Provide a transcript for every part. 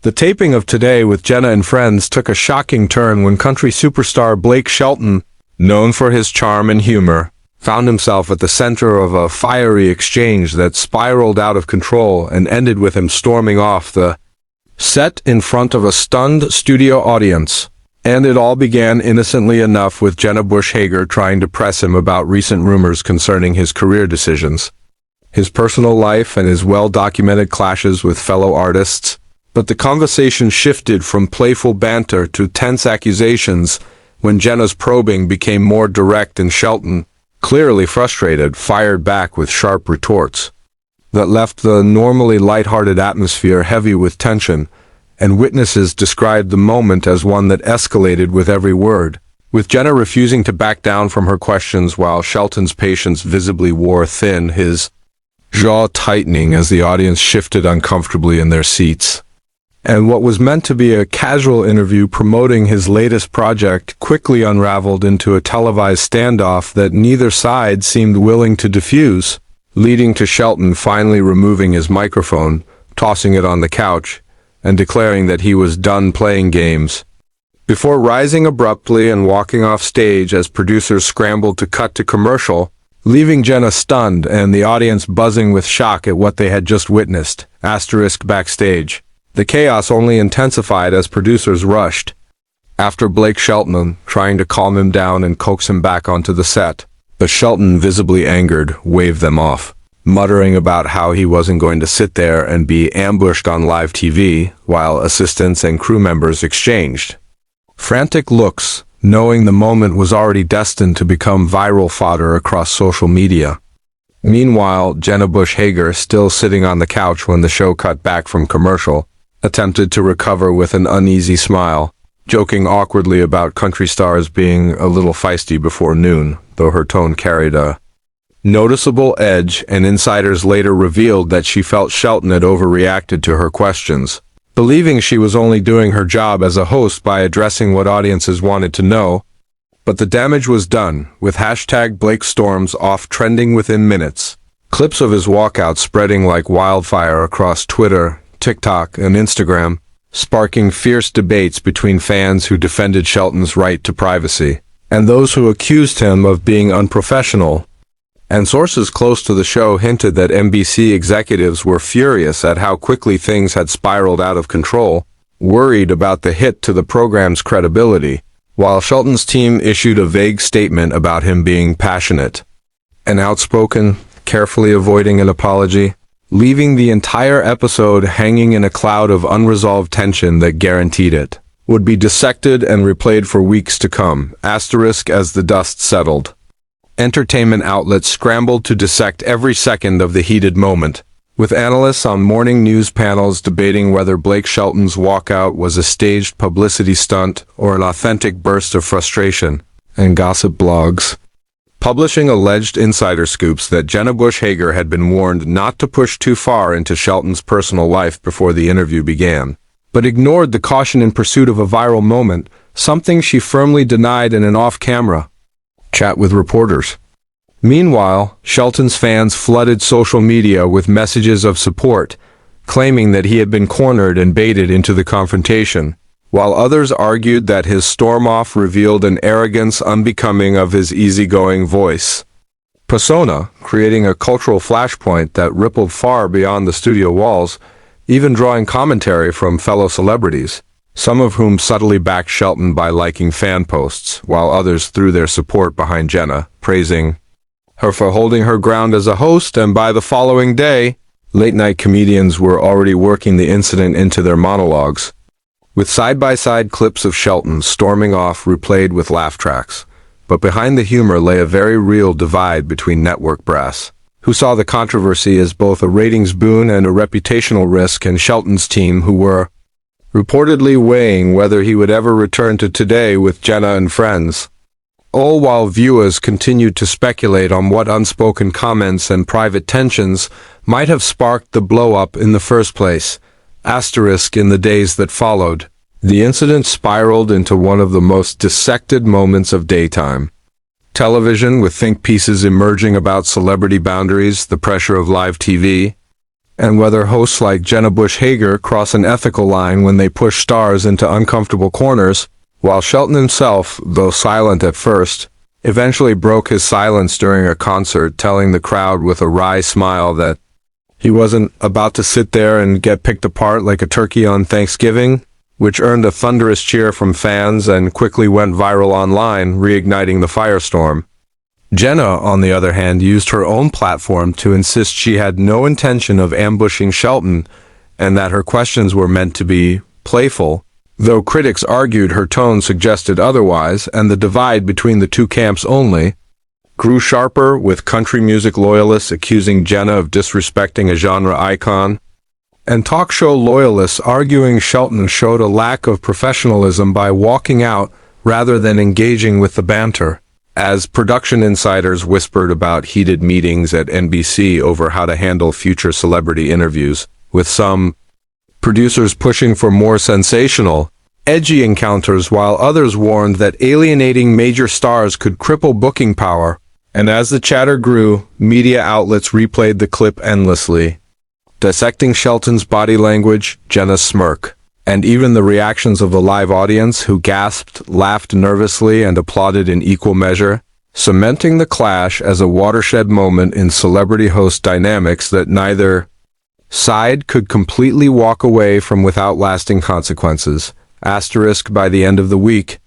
The taping of Today with Jenna and Friends took a shocking turn when country superstar Blake Shelton, known for his charm and humor, found himself at the center of a fiery exchange that spiraled out of control and ended with him storming off the set in front of a stunned studio audience. And it all began innocently enough with Jenna Hager trying to press him about recent rumors concerning his career decisions, his personal life, and his well-documented clashes with fellow artists. But the conversation shifted from playful banter to tense accusations when Jenna's probing became more direct and Shelton, clearly frustrated, fired back with sharp retorts that left the normally lighthearted atmosphere heavy with tension, and witnesses described the moment as one that escalated with every word, with Jenna refusing to back down from her questions while Shelton's patience visibly wore thin, his jaw tightening as the audience shifted uncomfortably in their seats. And what was meant to be a casual interview promoting his latest project quickly unraveled into a televised standoff that neither side seemed willing to diffuse, leading to Shelton finally removing his microphone, tossing it on the couch, and declaring that he was done playing games, before rising abruptly and walking off stage as producers scrambled to cut to commercial, leaving Jenna stunned and the audience buzzing with shock at what they had just witnessed. Backstage. The chaos only intensified as producers rushed after Blake Shelton, trying to calm him down and coax him back onto the set. But Shelton, visibly angered, waved them off, muttering about how he wasn't going to sit there and be ambushed on live TV while assistants and crew members exchanged frantic looks, knowing the moment was already destined to become viral fodder across social media. Meanwhile, Jenna Hager, still sitting on the couch when the show cut back from commercial, attempted to recover with an uneasy smile, joking awkwardly about country stars being a little feisty before noon, though her tone carried a noticeable edge, and insiders later revealed that she felt Shelton had overreacted to her questions, believing she was only doing her job as a host by addressing what audiences wanted to know. But the damage was done, with #BlakeStorms off trending within minutes, clips of his walkout spreading like wildfire across Twitter, TikTok, and Instagram, sparking fierce debates between fans who defended Shelton's right to privacy and those who accused him of being unprofessional. And sources close to the show hinted that NBC executives were furious at how quickly things had spiraled out of control, worried about the hit to the program's credibility, while Shelton's team issued a vague statement about him being passionate and outspoken, carefully avoiding an apology, leaving the entire episode hanging in a cloud of unresolved tension that guaranteed it would be dissected and replayed for weeks to come, as the dust settled. Entertainment outlets scrambled to dissect every second of the heated moment, with analysts on morning news panels debating whether Blake Shelton's walkout was a staged publicity stunt or an authentic burst of frustration, and gossip blogs publishing alleged insider scoops that Jenna Hager had been warned not to push too far into Shelton's personal life before the interview began, but ignored the caution in pursuit of a viral moment, something she firmly denied in an off-camera chat with reporters. Meanwhile, Shelton's fans flooded social media with messages of support, claiming that he had been cornered and baited into the confrontation, while others argued that his storm-off revealed an arrogance unbecoming of his easygoing voice persona, creating a cultural flashpoint that rippled far beyond the studio walls, even drawing commentary from fellow celebrities, some of whom subtly backed Shelton by liking fan posts, while others threw their support behind Jenna, praising her for holding her ground as a host. And by the following day, late-night comedians were already working the incident into their monologues, with side-by-side clips of Shelton storming off replayed with laugh tracks. But behind the humor lay a very real divide between network brass, who saw the controversy as both a ratings boon and a reputational risk, and Shelton's team, who were reportedly weighing whether he would ever return to Today with Jenna and Friends, all while viewers continued to speculate on what unspoken comments and private tensions might have sparked the blow-up in the first place. In the days that followed, the incident spiraled into one of the most dissected moments of daytime television, with think pieces emerging about celebrity boundaries, the pressure of live TV, and whether hosts like Jenna Hager cross an ethical line when they push stars into uncomfortable corners, while Shelton himself, though silent at first, eventually broke his silence during a concert, telling the crowd with a wry smile that he wasn't about to sit there and get picked apart like a turkey on Thanksgiving, which earned a thunderous cheer from fans and quickly went viral online, reigniting the firestorm. Jenna, on the other hand, used her own platform to insist she had no intention of ambushing Shelton and that her questions were meant to be playful, though critics argued her tone suggested otherwise, and the divide between the two camps only grew sharper, with country music loyalists accusing Jenna of disrespecting a genre icon, and talk show loyalists arguing Shelton showed a lack of professionalism by walking out rather than engaging with the banter, as production insiders whispered about heated meetings at NBC over how to handle future celebrity interviews, with some producers pushing for more sensational, edgy encounters while others warned that alienating major stars could cripple booking power. And as the chatter grew, media outlets replayed the clip endlessly, dissecting Shelton's body language, Jenna's smirk, and even the reactions of the live audience, who gasped, laughed nervously, and applauded in equal measure, cementing the clash as a watershed moment in celebrity host dynamics that neither side could completely walk away from without lasting consequences. Asterisk, by the end of the week,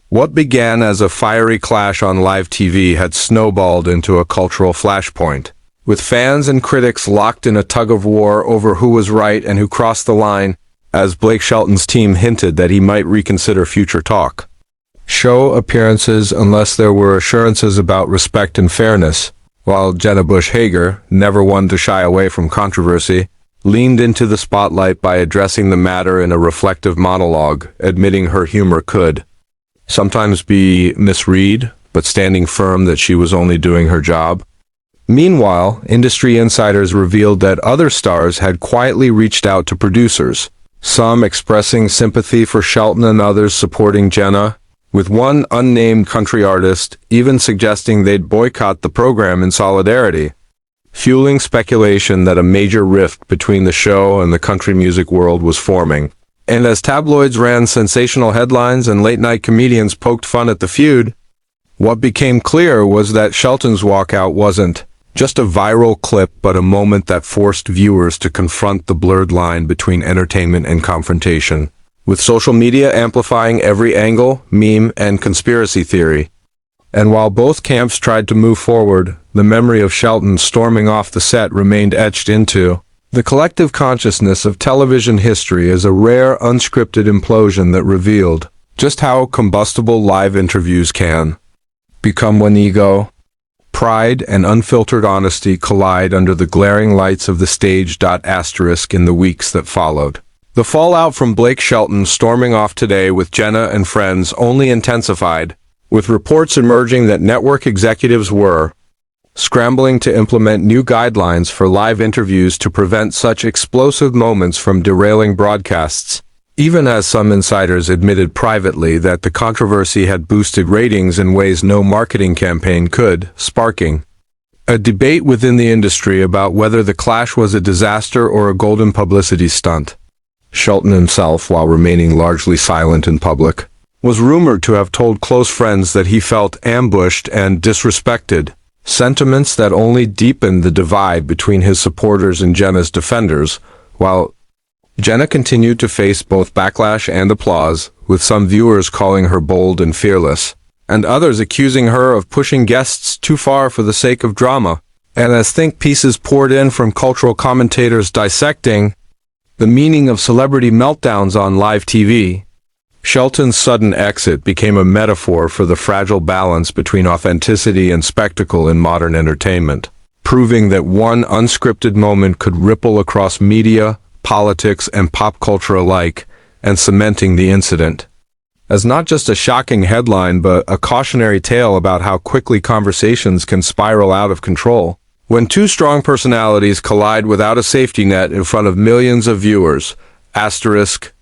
what began as a fiery clash on live TV had snowballed into a cultural flashpoint, with fans and critics locked in a tug-of-war over who was right and who crossed the line, as Blake Shelton's team hinted that he might reconsider future talk show appearances unless there were assurances about respect and fairness, while Jenna Hager, never one to shy away from controversy, leaned into the spotlight by addressing the matter in a reflective monologue, admitting her humor could sometimes be misread, but standing firm that she was only doing her job. Meanwhile, industry insiders revealed that other stars had quietly reached out to producers, some expressing sympathy for Shelton and others supporting Jenna, with one unnamed country artist even suggesting they'd boycott the program in solidarity, fueling speculation that a major rift between the show and the country music world was forming. And as tabloids ran sensational headlines and late-night comedians poked fun at the feud, what became clear was that Shelton's walkout wasn't just a viral clip, but a moment that forced viewers to confront the blurred line between entertainment and confrontation, with social media amplifying every angle, meme, and conspiracy theory. And while both camps tried to move forward, the memory of Shelton storming off the set remained etched into the collective consciousness of television history as a rare, unscripted implosion that revealed just how combustible live interviews can become when ego, pride, and unfiltered honesty collide under the glaring lights of the stage. Asterisk in the weeks that followed, the fallout from Blake Shelton storming off today with Jenna and Friends only intensified, with reports emerging that network executives were scrambling to implement new guidelines for live interviews to prevent such explosive moments from derailing broadcasts, even as some insiders admitted privately that the controversy had boosted ratings in ways no marketing campaign could, sparking a debate within the industry about whether the clash was a disaster or a golden publicity stunt. Shelton himself, while remaining largely silent in public, was rumored to have told close friends that he felt ambushed and disrespected, sentiments that only deepened the divide between his supporters and Jenna's defenders, while Jenna continued to face both backlash and applause, with some viewers calling her bold and fearless, and others accusing her of pushing guests too far for the sake of drama. And as think pieces poured in from cultural commentators dissecting the meaning of celebrity meltdowns on live TV, Shelton's sudden exit became a metaphor for the fragile balance between authenticity and spectacle in modern entertainment, proving that one unscripted moment could ripple across media, politics, and pop culture alike, and cementing the incident as not just a shocking headline but a cautionary tale about how quickly conversations can spiral out of control when two strong personalities collide without a safety net in front of millions of viewers. Asterisk,